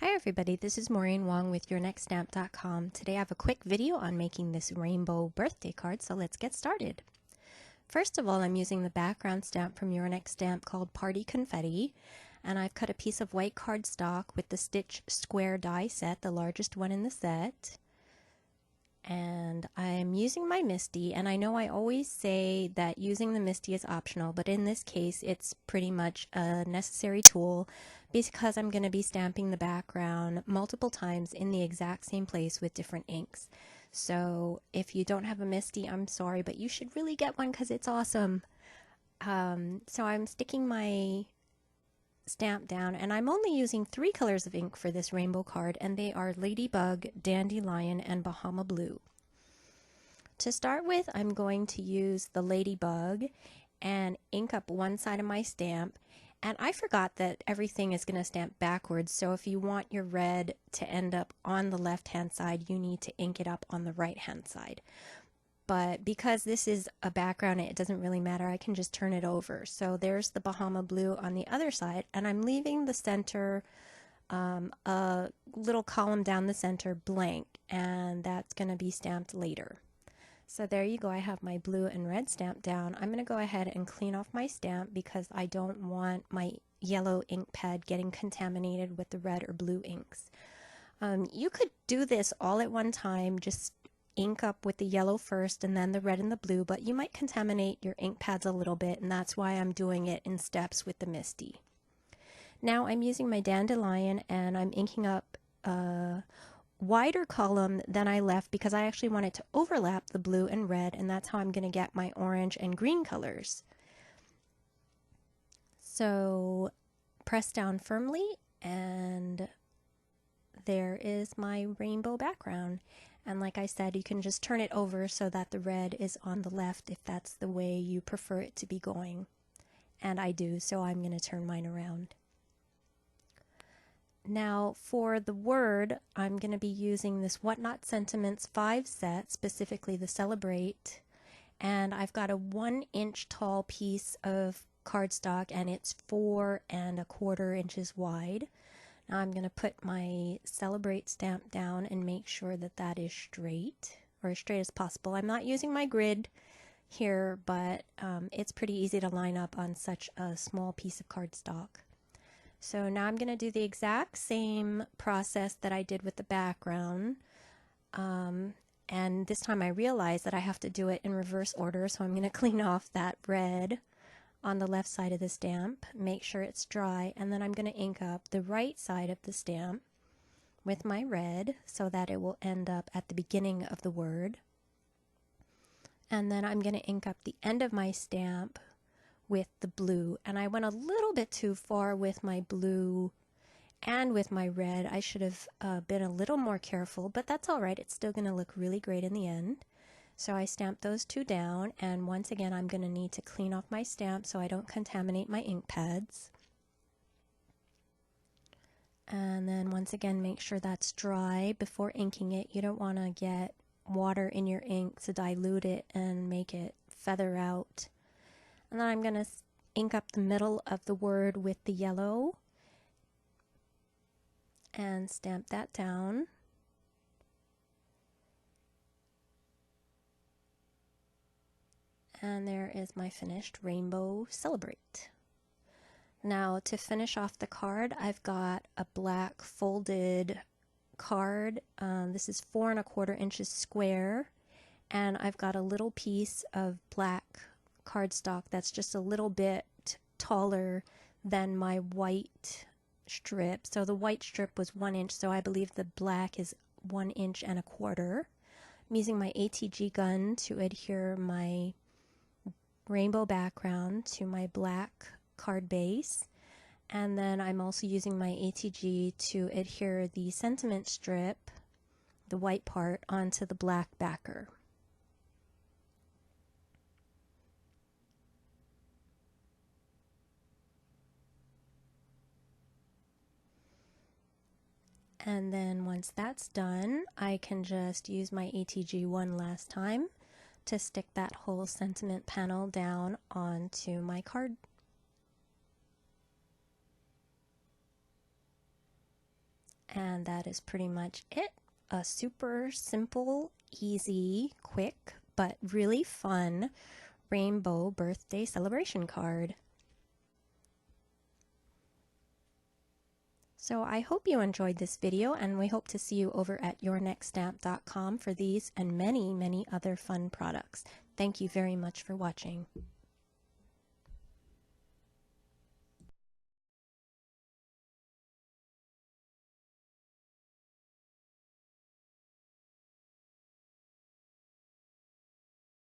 Hi everybody, this is Maureen Wong with YourNextStamp.com. Today I have a quick video on making this rainbow birthday card, so let's get started. First of all, I'm using the background stamp from Your Next Stamp called Party Confetti, and I've cut a piece of white cardstock with the Stitch Square die set, the largest one in the set. And I'm using my MISTI, and I know I always say that using the MISTI is optional, but in this case it's pretty much a necessary tool because I'm going to be stamping the background multiple times in the exact same place with different inks. So if you don't have a MISTI, I'm sorry, but you should really get one because it's awesome. So I'm sticking my stamp down, and I'm only using 3 colors of ink for this rainbow card, and they are Ladybug, Dandelion, and Bahama Blue. To start with, I'm going to use the Ladybug and ink up one side of my stamp, and I forgot that everything is going to stamp backwards, so if you want your red to end up on the left hand side, you need to ink it up on the right hand side. But because this is a background, it doesn't really matter. I can just turn it over. So there's the Bahama Blue on the other side, and I'm leaving the center, a little column down the center blank, and that's going to be stamped later. So there you go. I have my blue and red stamp down. I'm going to go ahead and clean off my stamp because I don't want my yellow ink pad getting contaminated with the red or blue inks. You could do this all at one time, just ink up with the yellow first and then the red and the blue, but you might contaminate your ink pads a little bit, and that's why I'm doing it in steps with the MISTI. Now I'm using my Dandelion and I'm inking up a wider column than I left because I actually wanted to overlap the blue and red, and that's how I'm going to get my orange and green colors. So press down firmly, and there is my rainbow background. And like I said, you can just turn it over so that the red is on the left if that's the way you prefer it to be going. And I do, so I'm going to turn mine around. Now for the word, I'm going to be using this Whatnot Sentiments 5 set, specifically the Celebrate. And I've got a 1-inch tall piece of cardstock, and it's 4 1/4 inches wide. Now I'm going to put my Celebrate stamp down and make sure that that is straight, or as straight as possible. I'm not using my grid here, but it's pretty easy to line up on such a small piece of cardstock. So now I'm going to do the exact same process that I did with the background. And this time I realized that I have to do it in reverse order, so I'm going to clean off that red on the left side of the stamp, make sure it's dry, and then I'm going to ink up the right side of the stamp with my red so that it will end up at the beginning of the word. And then I'm going to ink up the end of my stamp with the blue, and I went a little bit too far with my blue and with my red. I should have been a little more careful, but that's all right. It's still going to look really great in the end. So I stamped those two down, and once again I'm going to need to clean off my stamp so I don't contaminate my ink pads. And then once again make sure that's dry before inking it. You don't want to get water in your ink to dilute it and make it feather out. And then I'm going to ink up the middle of the word with the yellow and stamp that down. And there is my finished rainbow Celebrate. Now to finish off the card, I've got a black folded card. This is 4 1/4 inches square, and I've got a little piece of black cardstock that's just a little bit taller than my white strip. So the white strip was 1 inch, so I believe the black is 1 1/4 inches. I'm using my ATG gun to adhere my rainbow background to my black card base, and then I'm also using my ATG to adhere the sentiment strip, the white part, onto the black backer. And then once that's done, I can just use my ATG one last time to stick that whole sentiment panel down onto my card. And that is pretty much it. A super simple, easy, quick, but really fun rainbow birthday celebration card. So I hope you enjoyed this video, and we hope to see you over at yournextstamp.com for these and many, many other fun products. Thank you very much for watching.